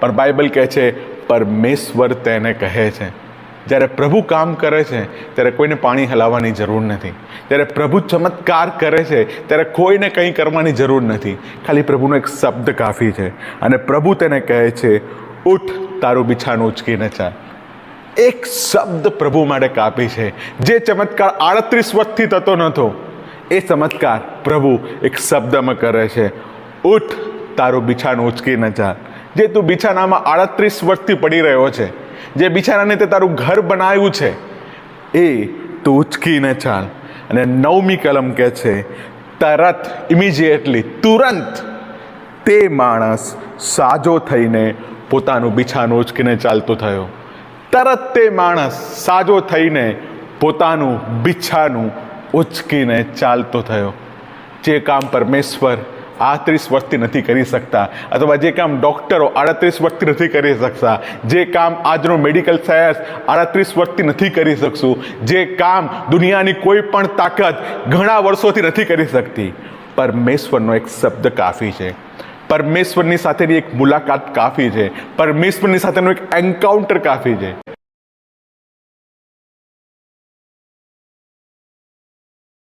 પણ બાઇબલ કહે છે પરમેશ્વર તેને કહે છે. જ્યારે પ્રભુ કામ કરે છે ત્યારે કોઈને પાણી હલાવવાની જરૂર નથી. જ્યારે પ્રભુ ચમત્કાર કરે છે ત્યારે કોઈને કંઈ કરવાની જરૂર નથી. ખાલી પ્રભુનો એક શબ્દ કાફી છે અને પ્રભુ તેને કહે છે ઉઠ, તારું બિછાનું ઉચકીને ચાલ. એક શબ્દ પ્રભુ માટે કાફી છે. જે ચમત્કાર 38 વર્ષથી થતો નહોતો એ ચમત્કાર પ્રભુ એક શબ્દમાં કરે છે, ઉઠ, તારું બિછાનું ઉચકીને ચાલ. જે તું બિછાનામાં 38 વર્ષથી પડી રહ્યો છે, જે બિછાનાને તે તારું ઘર બનાવ્યું છે, એ તું ઉચકીને ચાલ. અને 9મી કલમ કહે છે તરત, ઇમિડિયેટલી, તુરંત તે માણસ સાજો થઈને પોતાનું બિછાનું ઉચકીને ચાલતો થયો. તરત તે માણસ સાજો થઈને પોતાનું બિછાનું ઉચકીને ચાલતો થયો. જે કામ પરમેશ્વર 38 વર્ષથી નથી કરી શકતા, અથવા જે કામ ડૉક્ટરો 38 વર્ષથી નથી કરી શકતા, જે કામ આજનો મેડિકલ સાયન્સ 38 વર્ષથી નથી કરી શકશું, જે કામ દુનિયાની કોઈ પણ તાકાત ઘણા વર્ષોથી નથી કરી શકતી, પરમેશ્વરનો એક શબ્દ કાફી છે. પરમેશ્વરની સાથેની એક મુલાકાત કાફી છે. પરમેશ્વરની સાથેનો એક એન્કાઉન્ટર કાફી છે.